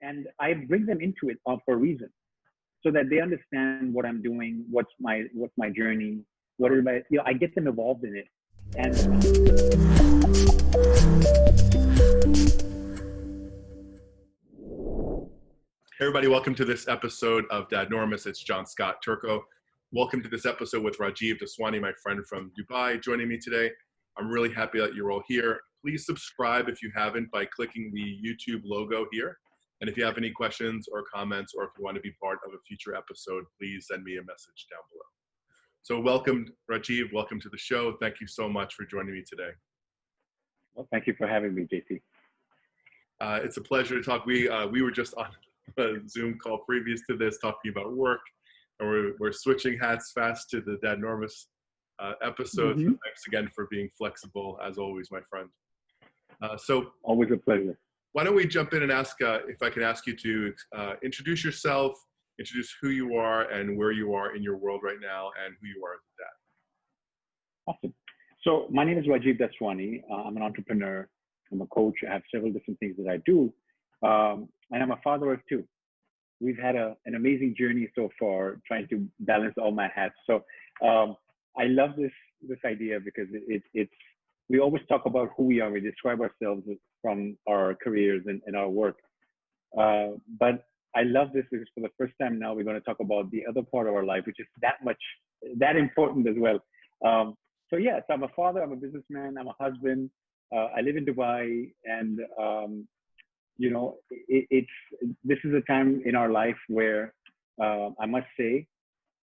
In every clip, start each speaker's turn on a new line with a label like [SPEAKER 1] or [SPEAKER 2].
[SPEAKER 1] and I bring them into it for a reason, so that they understand what I'm doing, what's my journey, what is my, I get them involved in it. And
[SPEAKER 2] Hey everybody, welcome to this episode of Dadnormous. It's Jonscott Turco. Welcome to this episode with Rajeev Daswani, my friend from Dubai, joining me today. I'm really happy that you're all here. Please subscribe if you haven't by clicking the YouTube logo here. And if you have any questions or comments, or if you want to be part of a future episode, please send me a message down below. So welcome, Rajeev. Welcome to the show. Thank you so much for joining me today.
[SPEAKER 1] well, thank you for having me, JT.
[SPEAKER 2] It's a pleasure to talk. We were just on a Zoom call previous to this talking about work, and we're switching hats fast to the Dadnormous episode.
[SPEAKER 1] Mm-hmm.
[SPEAKER 2] So thanks again for being flexible, as always, my friend. So
[SPEAKER 1] always a pleasure.
[SPEAKER 2] Why don't we jump in and ask if I could ask you to introduce yourself, introduce who you are and where you are in your world right now, and who you are as a dad.
[SPEAKER 1] Awesome. So my name is Rajeev Daswani. I'm an entrepreneur. I'm a coach. I have several different things that I do. And I'm a father of two. We've had an amazing journey so far, trying to balance all my hats. So I love this idea because it's we always talk about who we are. We describe ourselves from our careers and our work. But I love this because for the first time now we're going to talk about the other part of our life, which is that important as well. So I'm a father. I'm a businessman. I'm a husband. I live in Dubai, and this is a time in our life where I must say,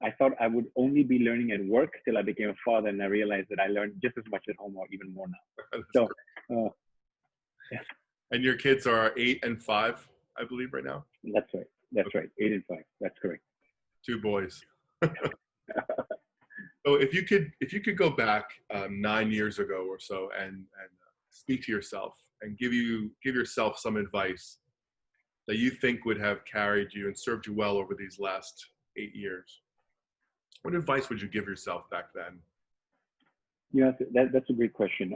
[SPEAKER 1] I thought I would only be learning at work till I became a father, and I realized that I learned just as much at home or even more now. So,
[SPEAKER 2] yeah. And your kids are 8 and 5, I believe, right now?
[SPEAKER 1] That's right. That's right. 8 and 5. That's correct.
[SPEAKER 2] 2 boys. So if you could go back 9 years ago or so and speak to yourself and give yourself some advice that you think would have carried you and served you well over these last 8 years, what advice would you give yourself back then?
[SPEAKER 1] Yeah, that's a great question.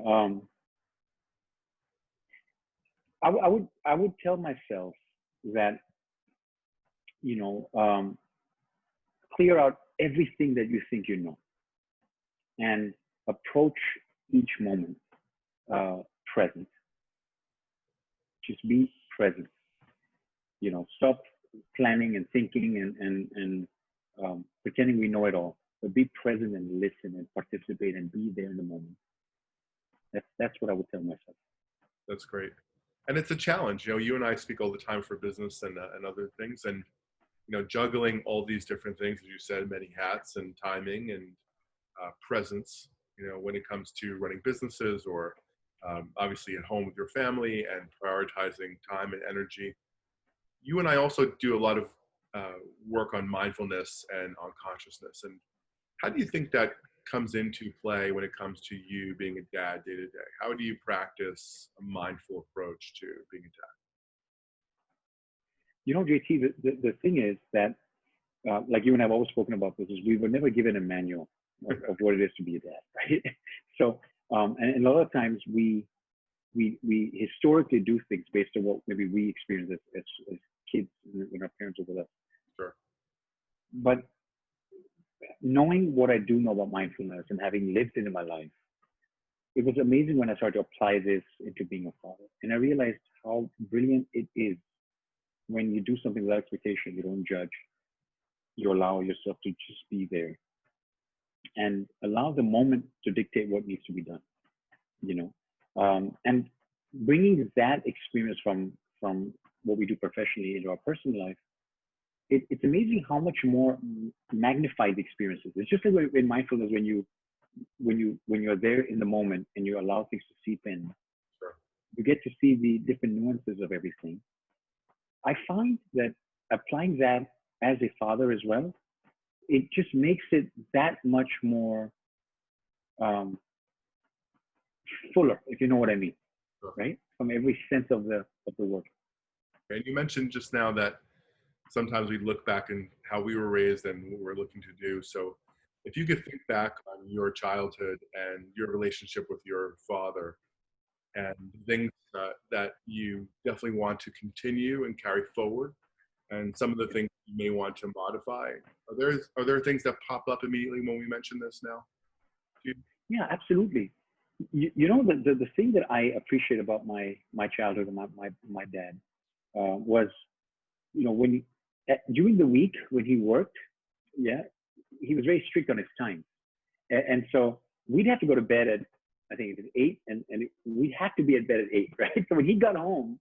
[SPEAKER 1] I would tell myself that, clear out everything that you think you know, and approach each moment present. Just be present. Stop planning and thinking and pretending we know it all, but be present and listen and participate and be there in the moment. That's what I would tell myself.
[SPEAKER 2] That's great. And it's a challenge. You and I speak all the time for business and other things, and juggling all these different things, as you said, many hats and timing and presence, when it comes to running businesses or obviously at home with your family and prioritizing time and energy. You and I also do a lot of work on mindfulness and on consciousness. And how do you think that comes into play when it comes to you being a dad day to day? How do you practice a mindful approach to being a dad?
[SPEAKER 1] JT, the thing is that, like you and I have always spoken about this, is we were never given a manual of what it is to be a dad, right? So, and a lot of times we historically do things based on what maybe we experienced as kids when our parents were with us.
[SPEAKER 2] Sure.
[SPEAKER 1] But knowing what I do know about mindfulness and having lived it in my life, it was amazing when I started to apply this into being a father. And I realized how brilliant it is when you do something without expectation. You don't judge. You allow yourself to just be there and allow the moment to dictate what needs to be done, and bringing that experience from what we do professionally into our personal life, it's amazing how much more magnified the experience is. It's just like in mindfulness, when you're there in the moment and you allow things to seep in,
[SPEAKER 2] sure,
[SPEAKER 1] you get to see the different nuances of everything. I find that applying that as a father as well, it just makes it that much more fuller, if you know what I mean,
[SPEAKER 2] sure,
[SPEAKER 1] right? From every sense of the word.
[SPEAKER 2] And you mentioned just now that sometimes we look back and how we were raised and what we're looking to do. So if you could think back on your childhood and your relationship with your father, and things that you definitely want to continue and carry forward, and some of the things you may want to modify. Are there things that pop up immediately when we mention this now?
[SPEAKER 1] Yeah, absolutely. You know, the thing that I appreciate about my childhood and my dad was, you know, during the week when he worked, yeah, he was very strict on his time. And so we'd have to go to bed at, I think it was 8, and we had to be at bed at 8, right? So when he got home,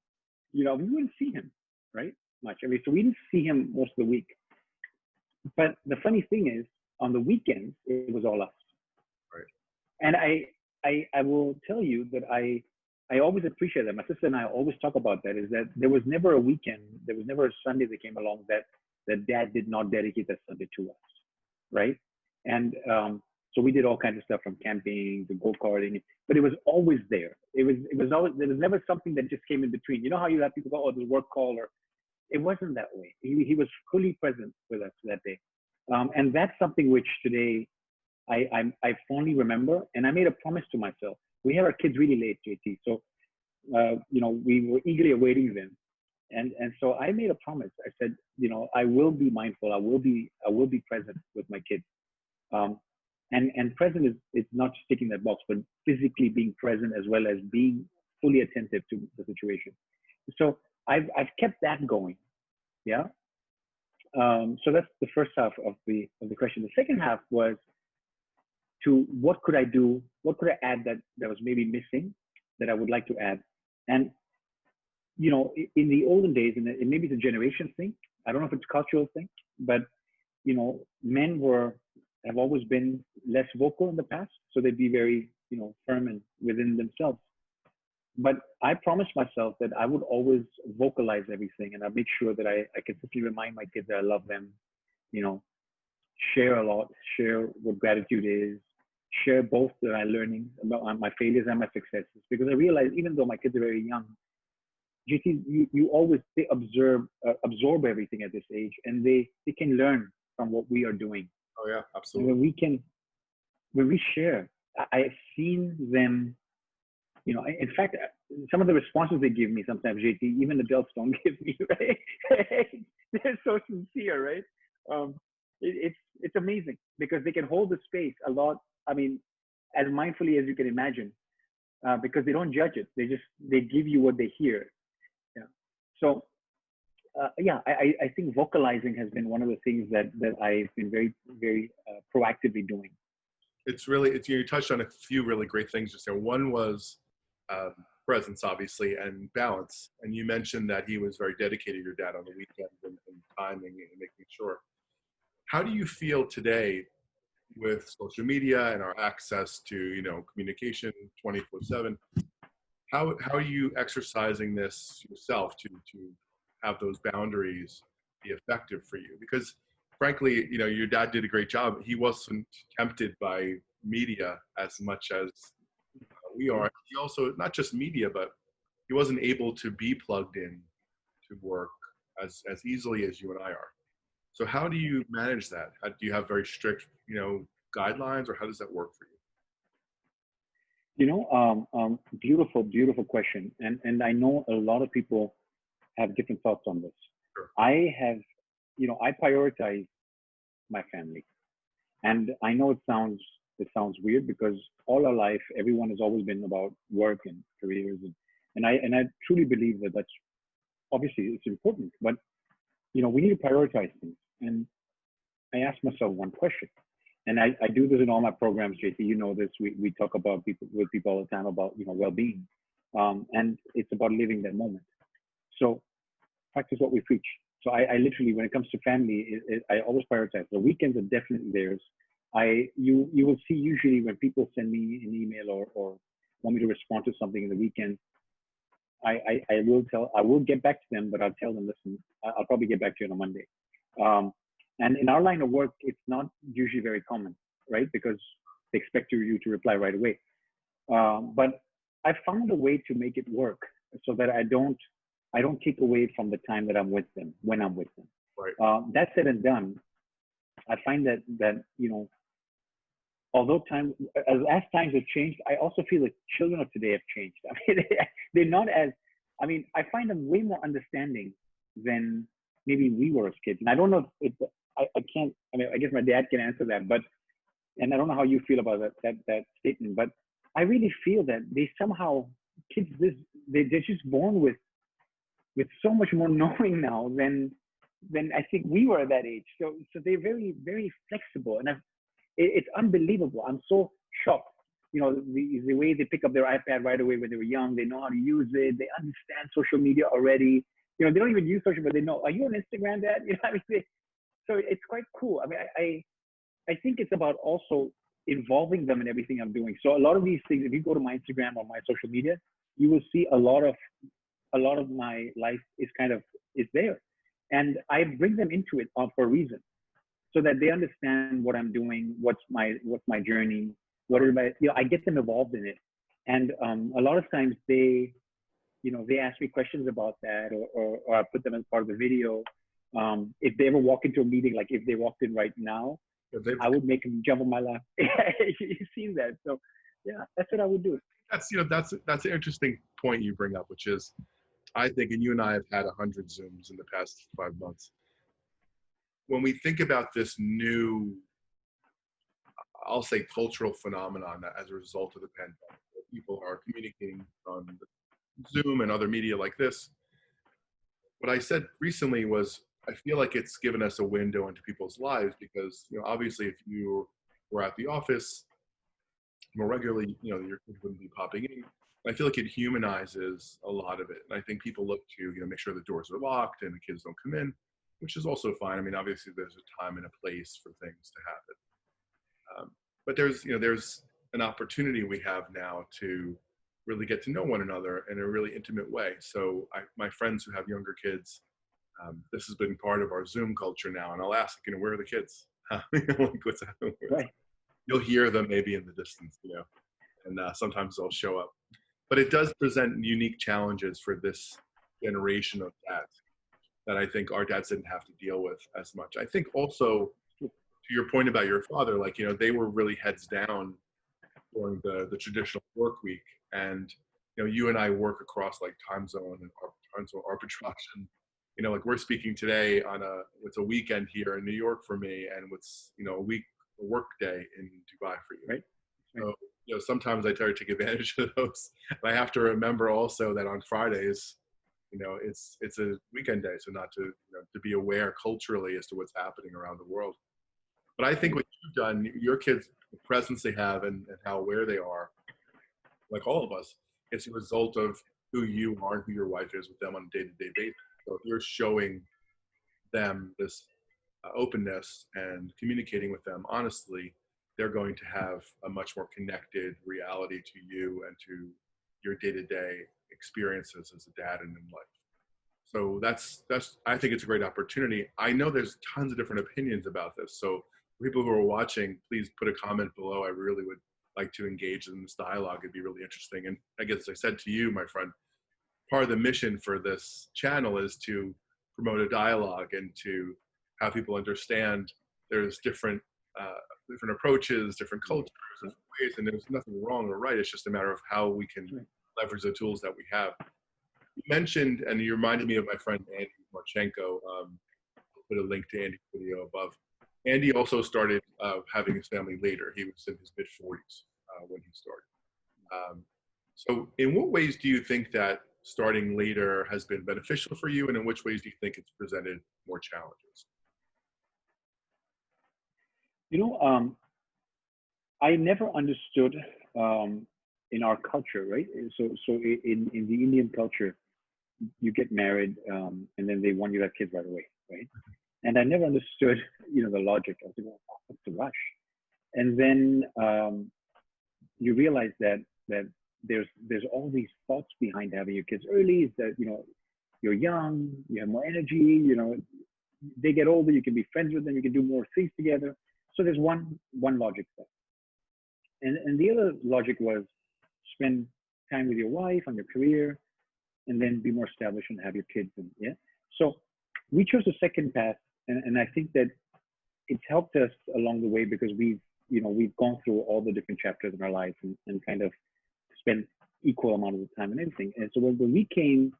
[SPEAKER 1] you know, we wouldn't see him, right? Much. I mean, so we didn't see him most of the week. But the funny thing is, on the weekends, it was all us.
[SPEAKER 2] Right.
[SPEAKER 1] And I will tell you that I always appreciate that. My sister and I always talk about that, is that there was never a weekend, there was never a Sunday that came along that dad did not dedicate that Sunday to us, right? And so we did all kinds of stuff, from camping to go-karting, but it was always there. It was always, there was never something that just came in between. You know how you have people go, oh, there's a work call, or it wasn't that way. He was fully present with us that day. And that's something which today I fondly remember. And I made a promise to myself. We had our kids really late, JT. So, you know, we were eagerly awaiting them. And so I made a promise. I said, you know, I will be mindful. I will be present with my kids. And present is not just ticking that box, but physically being present, as well as being fully attentive to the situation. So I've kept that going. Yeah. So that's the first half of the question. The second half was to what could I do? What could I add that was maybe missing, that I would like to add? And you know, in the olden days, and maybe it's a generation thing. I don't know if it's a cultural thing, but you know, men have always been less vocal in the past, so they'd be very, you know, firm and within themselves. But I promised myself that I would always vocalize everything, and I make sure that I consistently remind my kids that I love them, you know, share a lot, share what gratitude is, share both that I'm learning about my failures and my successes. Because I realize, even though my kids are very young, GT, you always, they absorb everything at this age, and they can learn from what we are doing.
[SPEAKER 2] Oh yeah, absolutely.
[SPEAKER 1] And when we share, I've seen them, you know, in fact, some of the responses they give me sometimes, JT, even adults don't give me, right? They're so sincere, right? It's amazing, because they can hold the space a lot. I mean, as mindfully as you can imagine, because they don't judge it. They give you what they hear. Yeah. So yeah, I think vocalizing has been one of the things that I've been very, very proactively doing.
[SPEAKER 2] You touched on a few really great things just there. One was presence, obviously, and balance. And you mentioned that he was very dedicated, your dad, on the weekends and timing and making sure. How do you feel today with social media and our access to, you know, communication 24/7? How are you exercising this yourself to have those boundaries be effective for you? Because frankly, you know, your dad did a great job. He wasn't tempted by media as much as we are. He also, not just media, but he wasn't able to be plugged in to work as easily as you and I are. So how do you manage that? Do you have very strict, you know, guidelines, or how does that work for you?
[SPEAKER 1] You know, beautiful, beautiful question. And I know a lot of people have different thoughts on this.
[SPEAKER 2] Sure.
[SPEAKER 1] I have, you know, I prioritize my family. And I know it sounds weird, because all our life, everyone has always been about work and careers. And I truly believe that that's, obviously it's important, but you know, we need to prioritize things. And I ask myself one question, and I do this in all my programs, JT, you know this, we talk about with people all the time about, you know, well-being. And it's about living that moment. So practice what we preach. So I literally, when it comes to family, I always prioritize. The weekends are definitely theirs. You will see usually when people send me an email or want me to respond to something in the weekend, I will get back to them, but I'll tell them, listen, I'll probably get back to you on a Monday. And in our line of work, it's not usually very common, right? Because they expect you to reply right away. But I found a way to make it work so that I don't take away from the time that I'm with them when I'm with them.
[SPEAKER 2] Right.
[SPEAKER 1] That said and done, I find that you know, although as times have changed, I also feel like children of today have changed. I mean, they're not as, I mean, I find them way more understanding than maybe we were as kids. And I don't know if I can't, I mean, I guess my dad can answer that, but, and I don't know how you feel about that statement, but I really feel that they somehow, kids, they're just born with so much more knowing now than I think we were at that age. So they're very, very flexible. And it's unbelievable. I'm so shocked. You know, the way they pick up their iPad right away when they were young, they know how to use it. They understand social media already. You know, they don't even use social, but they know, are you on Instagram, Dad? You know, I mean, so it's quite cool. I mean, I think it's about also involving them in everything I'm doing. So a lot of these things, if you go to my Instagram or my social media, you will see a lot of my life is there. And I bring them into it for a reason, so that they understand what I'm doing, what's my journey, I get them involved in it. And a lot of times they ask me questions about that, or I put them as part of the video. If they ever walk into a meeting, like if they walked in right now, I would make them jump on my lap. You've seen that. So yeah, that's what I would do.
[SPEAKER 2] That's an interesting point you bring up, which is, I think, and you and I have had 100 Zooms in the past 5 months. When we think about this new, I'll say, cultural phenomenon that as a result of the pandemic, people are communicating on Zoom and other media like this. What I said recently was, I feel like it's given us a window into people's lives, because, obviously if you were at the office more regularly, your kids wouldn't be popping in. I feel like it humanizes a lot of it. And I think people look to, make sure the doors are locked and the kids don't come in, which is also fine. I mean, obviously there's a time and a place for things to happen. But there's an opportunity we have now to really get to know one another in a really intimate way. So my friends who have younger kids, this has been part of our Zoom culture now. And I'll ask, where are the kids? Like, what's happening?
[SPEAKER 1] Right.
[SPEAKER 2] You'll hear them maybe in the distance, and sometimes they'll show up. But it does present unique challenges for this generation of dads that I think our dads didn't have to deal with as much. I think also, to your point about your father, like, they were really heads down during the traditional work week. And, you and I work across like time zone arbitrage. And, like we're speaking today on it's a weekend here in New York for me, and what's, a work day in Dubai for you.
[SPEAKER 1] Right.
[SPEAKER 2] So, sometimes I try to take advantage of those. But I have to remember also that on Fridays, it's a weekend day, so not to to be aware culturally as to what's happening around the world. But I think what you've done, your kids, the presence they have and how aware they are, like all of us, it's a result of who you are and who your wife is with them on a day-to-day basis. So if you're showing them this openness and communicating with them honestly, they're going to have a much more connected reality to you and to your day-to-day experiences as a dad and in life. So that's I think it's a great opportunity. I know there's tons of different opinions about this. So for people who are watching, please put a comment below. I really would like to engage in this dialogue. It'd be really interesting. And I guess, as I said to you, my friend, part of the mission for this channel is to promote a dialogue and to have people understand there's different approaches, different cultures, different ways, and there's nothing wrong or right. It's just a matter of how we can leverage the tools that we have. You mentioned, and you reminded me of my friend Andy Marchenko. I'll put a link to Andy's video above. Andy also started having his family later. He was in his mid-40s when he started. So in what ways do you think that starting later has been beneficial for you, and in which ways do you think it's presented more challenges?
[SPEAKER 1] I never understood in our culture, right? So in the Indian culture, you get married and then they want you to have kids right away, right? And I never understood, the logic. I was like, well, what's the rush? And then you realize that there's all these thoughts behind having your kids early. Is that you're young, you have more energy. They get older, you can be friends with them, you can do more things together. So there's one logic there. And the other logic was spend time with your wife on your career, and then be more established and have your kids. And yeah, so we chose the second path, and I think that it's helped us along the way because we've we've gone through all the different chapters in our lives and kind of spent equal amount of the time and everything. And so when we came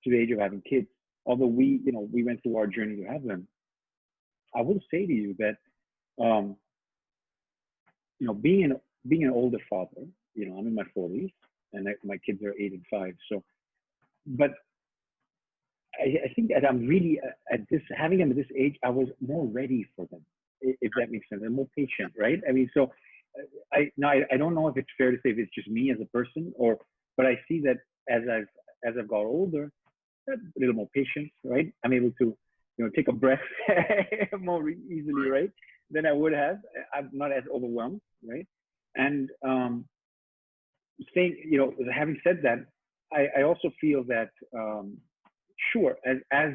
[SPEAKER 1] to the age of having kids, although we went through our journey to have them, I will say to you that, being an older father, I'm in my 40s and my kids are 8 and 5. So, but I think that I'm really having them at this age, I was more ready for them, if that makes sense. I'm more patient, right? I mean, so I don't know if it's fair to say if it's just me as a person but I see that as I've got older, a little more patient, right? I'm able to, take a breath more easily, right? Than I would have. I'm not as overwhelmed, right? And having said that, I also feel that sure, as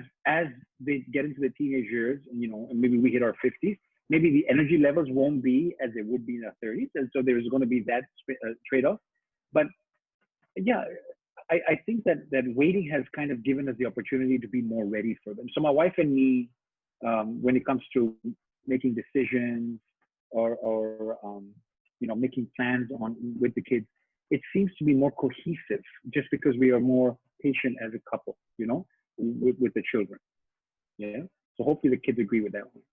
[SPEAKER 1] they get into the teenage years, and maybe we hit our 50s, maybe the energy levels won't be as they would be in their 30s, and so there's going to be that trade-off. But yeah, I think that waiting has kind of given us the opportunity to be more ready for them. So my wife and me, when it comes to making decisions or making plans with the kids, it seems to be more cohesive just because we are more patient as a couple, with the children. Yeah. So hopefully the kids agree with that one.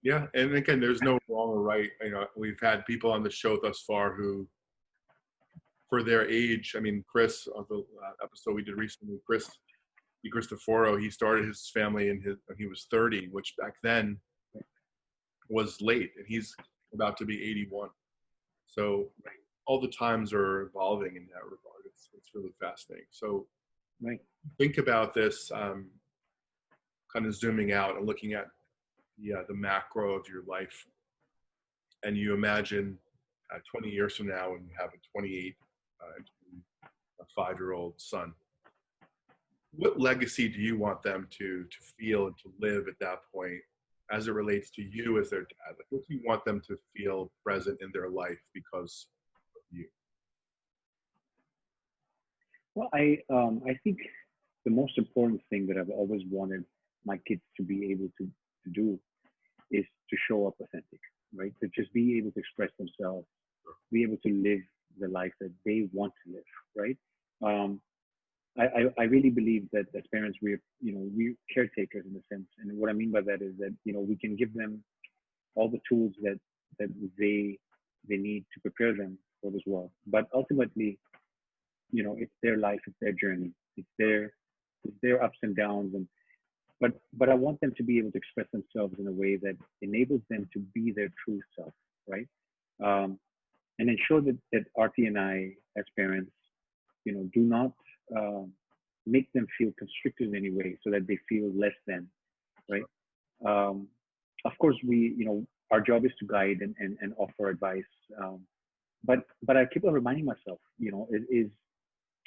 [SPEAKER 2] Yeah. And again, there's no wrong or right. We've had people on the show thus far who, for their age, I mean, Chris, on the episode we did recently, Chris DiCristoforo, he started his family when he was 30, which back then was late, and he's about to be 81. So all the times are evolving in that regard. It's really fascinating. So think about this, kind of zooming out and looking at the macro of your life, and you imagine 20 years from now when you have a 28 a 5-year-old son. What legacy do you want them to feel and to live at that point as it relates to you as their dad? Like, what do you want them to feel present in their life because of you?
[SPEAKER 1] Well, I think the most important thing that I've always wanted my kids to be able to do is to show up authentic, right? To just be able to express themselves, be able to live the life that they want to live, right? I really believe that as parents, we're caretakers in a sense. And what I mean by that is that, we can give them all the tools that they need to prepare them for this world. But ultimately, it's their life, it's their journey, it's their ups and downs. But I want them to be able to express themselves in a way that enables them to be their true self, right? And ensure that Aarti and I, as parents, do not make them feel constricted in any way so that they feel less than, right? Of course, our job is to guide and offer advice. But I keep on reminding myself, is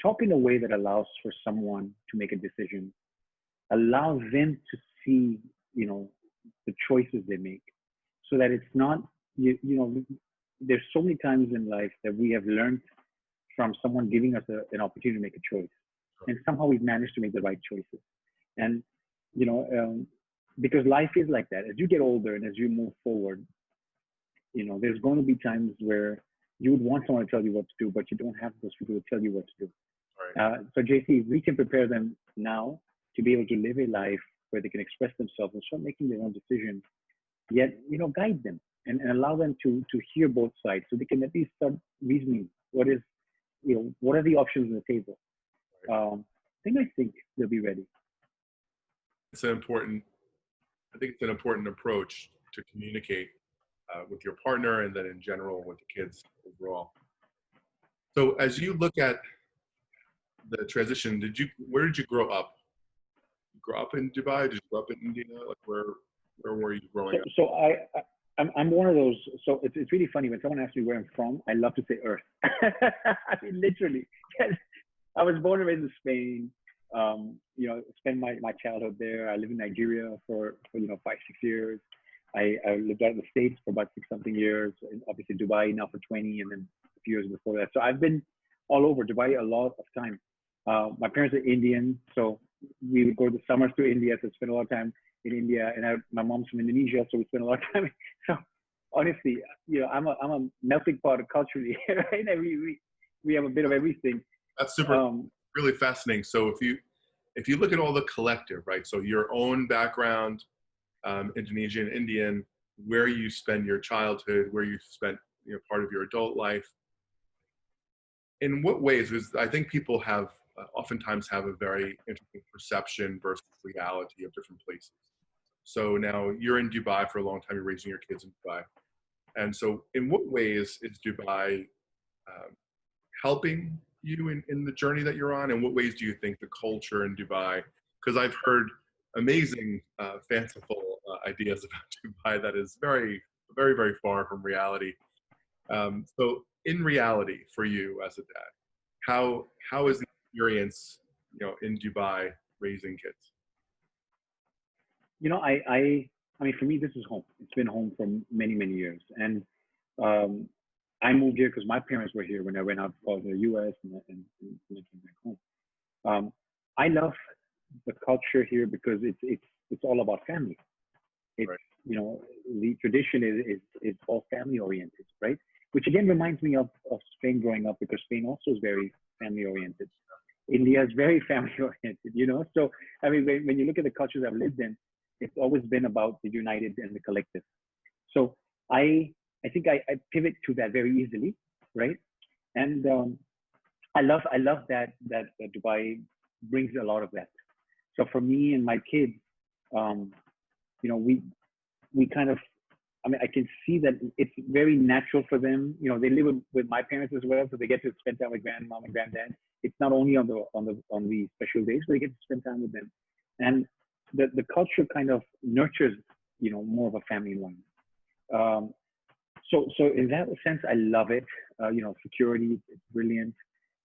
[SPEAKER 1] talk in a way that allows for someone to make a decision, allow them to see, the choices they make, so that it's not, there's so many times in life that we have learned from someone giving us an opportunity to make a choice, and somehow we've managed to make the right choices. And because life is like that. As you get older and as you move forward, there's going to be times where you would want someone to tell you what to do, but you don't have those people to tell you what to do. Right. So JC, we can prepare them now to be able to live a life where they can express themselves and start making their own decisions, yet, guide them and allow them to hear both sides, so they can at least start reasoning what are the options on the table. Right. I think they'll be ready.
[SPEAKER 2] I think it's an important approach to communicate with your partner, and then in general with the kids overall. So as you look at the transition, where did you grow up? You grow up in Dubai? Did you grow up in India? Like where were you growing up?
[SPEAKER 1] So I'm one of those. So it's really funny when someone asks me where I'm from. I love to say Earth. I mean, literally. I was born and raised in Spain. Spent my childhood there. I lived in Nigeria for 5-6 years. I lived out in the States for about 6-something years. And obviously Dubai now for 20, and then a few years before that. So I've been all over Dubai a lot of time. My parents are Indian, so we would go to summers to India, so spend a lot of time in India. And my mom's from Indonesia, so we spent a lot of time. So honestly, I'm a melting pot of culture here, right? And we have a bit of everything.
[SPEAKER 2] That's super, really fascinating. So if you look at all the collective, right? So your own background, Indonesian, Indian, where you spend your childhood, where you spent part of your adult life. In what ways? Because I think people have oftentimes have a very interesting perception versus reality of different places. So now you're in Dubai for a long time. You're raising your kids in Dubai, and so in what ways is Dubai helping you in the journey that you're on? And what ways do you think the culture in Dubai? Because I've heard amazing, fanciful ideas about Dubai that is very, very, very far from reality. So in reality, for you as a dad, how is the experience, in Dubai raising kids?
[SPEAKER 1] I mean, for me, this is home. It's been home for many, many years. And um, I moved here because my parents were here when I went out for the US and came back home. Um, I love the culture here because it's all about family. It's,
[SPEAKER 2] Right.
[SPEAKER 1] the tradition is all family oriented, right? Which again reminds me of Spain growing up, because Spain also is very family oriented. India is very family oriented. So, I mean, when you look at the cultures I've lived in, it's always been about the united and the collective. So I think I pivot to that very easily, right? And I love that Dubai brings a lot of that. So for me and my kids, um, we kind of, I mean, I can see that it's very natural for them. They live with my parents as well, so they get to spend time with grandmom and granddad. It's not only on the special days, but they get to spend time with them, and the culture kind of nurtures, more of a family line. Um, so in that sense, I love it. Security, it's brilliant.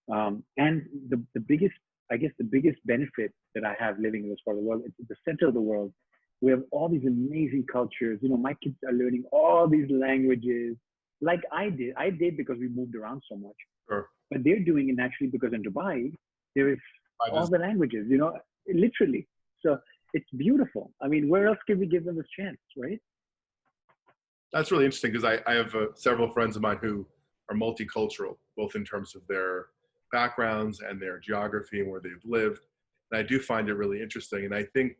[SPEAKER 1] And the biggest, I guess, the biggest benefit that I have living in this part of the world, it's the center of the world. We have all these amazing cultures. My kids are learning all these languages, like I did. I did because we moved around so much.
[SPEAKER 2] Sure.
[SPEAKER 1] But they're doing it naturally because in Dubai, there is all the languages, literally. So it's beautiful. I mean, where else can we give them this chance, right?
[SPEAKER 2] That's really interesting because I have several friends of mine who are multicultural, both in terms of their backgrounds and their geography and where they've lived. And I do find it really interesting. And I think,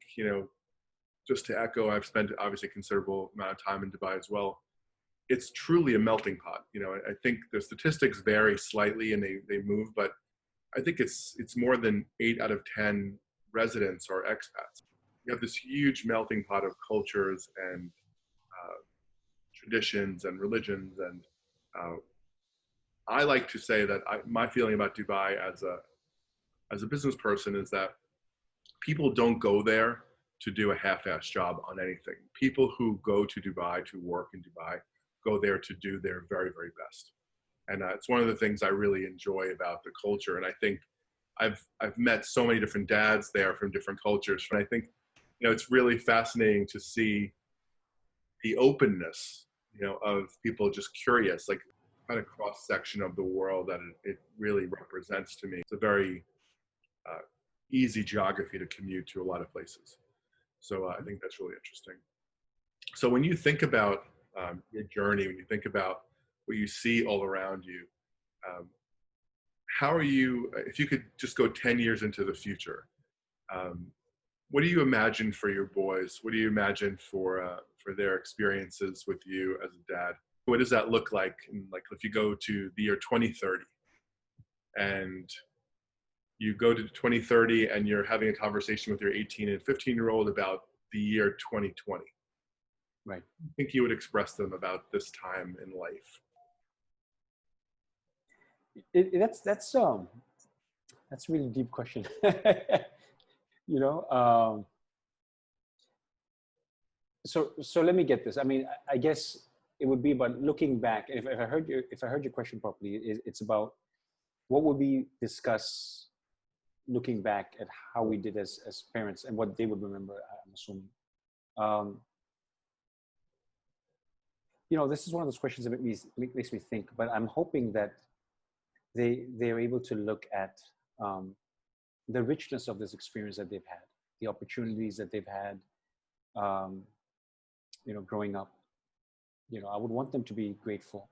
[SPEAKER 2] just to echo, I've spent obviously a considerable amount of time in Dubai as well. It's truly a melting pot. I think the statistics vary slightly and they move, but I think it's more than 8 out of 10 residents are expats. You have this huge melting pot of cultures and traditions and religions. And uh, I like to say that my feeling about Dubai as a business person is that people don't go there to do a half-ass job on anything. People who go to Dubai to work in Dubai go there to do their very, very best. And it's one of the things I really enjoy about the culture. And I think I've met so many different dads there from different cultures. And I think, it's really fascinating to see the openness, of people just curious, like kind of cross section of the world that it really represents to me. It's a very easy geography to commute to a lot of places. So I think that's really interesting. So when you think about your journey, when you think about what you see all around you, um, how are you, if you could just go 10 years into the future, um, what do you imagine for your boys? What do you imagine for their experiences with you as a dad? What does that look like? Like if you go to the year 2030 and you go to 2030 and you're having a conversation with your 18 and 15-year-old about the year 2020.
[SPEAKER 1] Right.
[SPEAKER 2] I think you would express them about this time in life.
[SPEAKER 3] That's a really deep question. So let me get this. I mean, I guess it would be about looking back. If I heard your question properly, it's about what would we discuss looking back at how we did as parents and what they would remember, I'm assuming. This is one of those questions that makes me think, but I'm hoping that they're able to look at the richness of this experience that they've had, the opportunities that they've had, growing up, I would want them to be grateful,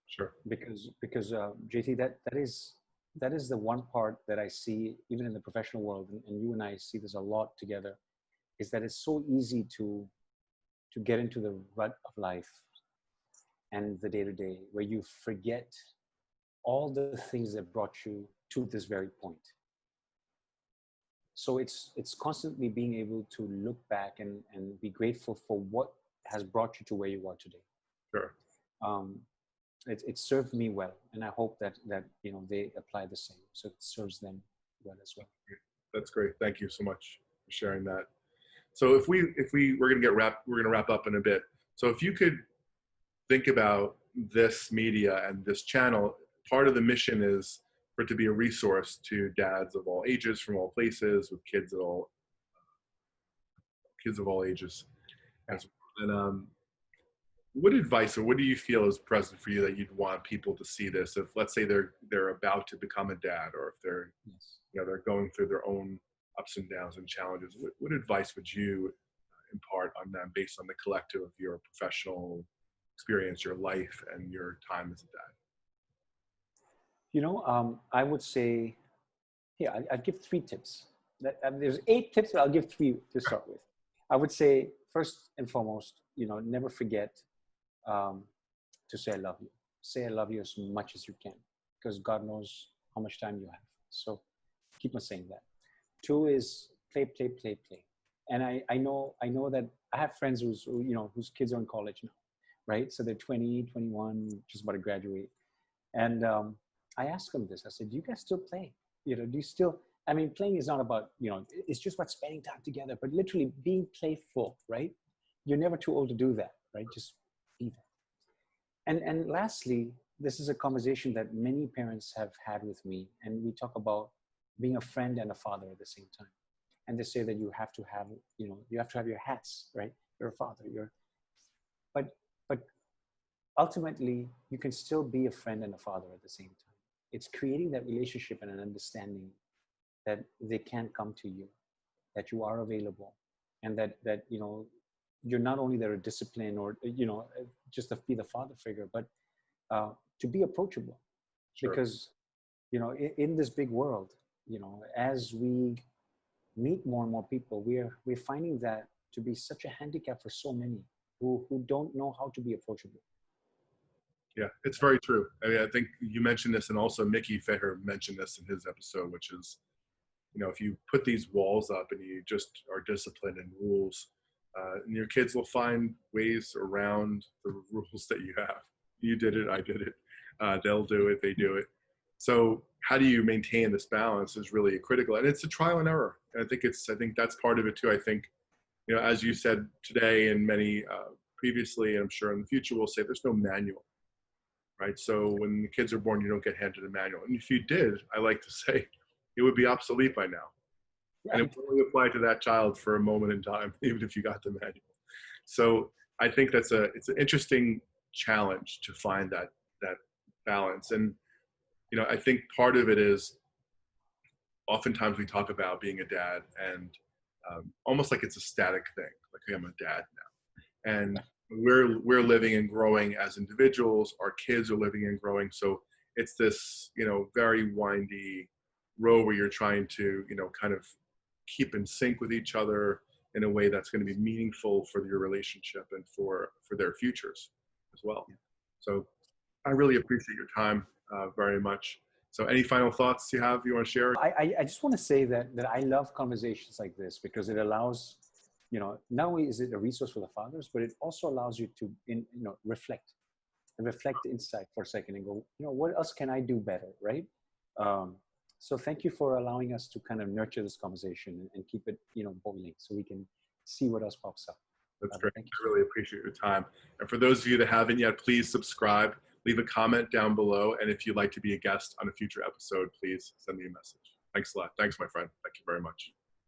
[SPEAKER 2] Sure.
[SPEAKER 3] because JT, that is the one part that I see even in the professional world, and you and I see this a lot together, is that it's so easy to get into the rut of life and the day-to-day, where you forget all the things that brought you to this very point. So it's constantly being able to look back and be grateful for what has brought you to where you are today.
[SPEAKER 2] Sure.
[SPEAKER 3] It served me well, and I hope that they apply the same, so it serves them well as well.
[SPEAKER 2] That's great. Thank you so much for sharing that. So we're gonna wrap up in a bit. So if you could think about this media and this channel, part of the mission is for it to be a resource to dads of all ages, from all places, with kids of all ages. And what advice, or what do you feel is present for you that you'd want people to see this? If, let's say, they're about to become a dad, or if they're they're going through their own ups and downs and challenges, what advice would you impart on them based on the collective of your professional experience, your life, and your time as a dad?
[SPEAKER 3] I would say, I'd give 3 tips. There's 8 tips, but I'll give 3 to start with. I would say, first and foremost, never forget to say I love you. Say I love you as much as you can, because God knows how much time you have. So keep on saying that. 2 is play, play, play, play. And I know that I have friends whose kids are in college now, right? So they're 20, 21, just about to graduate. And I asked them this. I said, do you guys still play? Do you still, playing is not about, it's just about spending time together, but literally being playful, right? You're never too old to do that, right? Just be there. And lastly, this is a conversation that many parents have had with me, and we talk about being a friend and a father at the same time. And they say that you have to have your hats, right? You're a father, but ultimately you can still be a friend and a father at the same time. It's creating that relationship and an understanding that they can come to you, that you are available, and that you're not only there to discipline or just to be the father figure, but to be approachable. Sure. Because in this big world, as we meet more and more people, we're finding that to be such a handicap for so many who don't know how to be approachable.
[SPEAKER 2] Yeah, it's very true. I think you mentioned this, and also Mickey Feher mentioned this in his episode, which is, if you put these walls up and you just are disciplined and rules, and your kids will find ways around the rules that you have. You did it, I did it. They'll do it, they do it. So how do you maintain this balance is really critical, and it's a trial and error. And I think that's part of it too. I think, as you said today, and many previously, and I'm sure in the future we'll say, there's no manual, right? So when the kids are born, you don't get handed a manual. And if you did, I like to say, it would be obsolete by now. Right. And it would only apply to that child for a moment in time, even if you got the manual. So I think it's an interesting challenge to find that balance. And I think part of it is, oftentimes we talk about being a dad and almost like it's a static thing, like, hey, I'm a dad now, and we're living and growing as individuals. Our kids are living and growing, so it's this very windy road where you're trying to kind of keep in sync with each other in a way that's going to be meaningful for your relationship and for their futures as well. Yeah. So I really appreciate your time very much. So any final thoughts you want to share?
[SPEAKER 3] I just want to say that I love conversations like this, because it allows, not only is it a resource for the fathers, but it also allows you to reflect inside for a second and go, what else can I do better, right? So thank you for allowing us to kind of nurture this conversation and keep it, boiling, so we can see what else pops up.
[SPEAKER 2] That's great. I really appreciate your time. And for those of you that haven't yet, please subscribe, leave a comment down below. And if you'd like to be a guest on a future episode, please send me a message. Thanks a lot. Thanks, my friend. Thank you very much.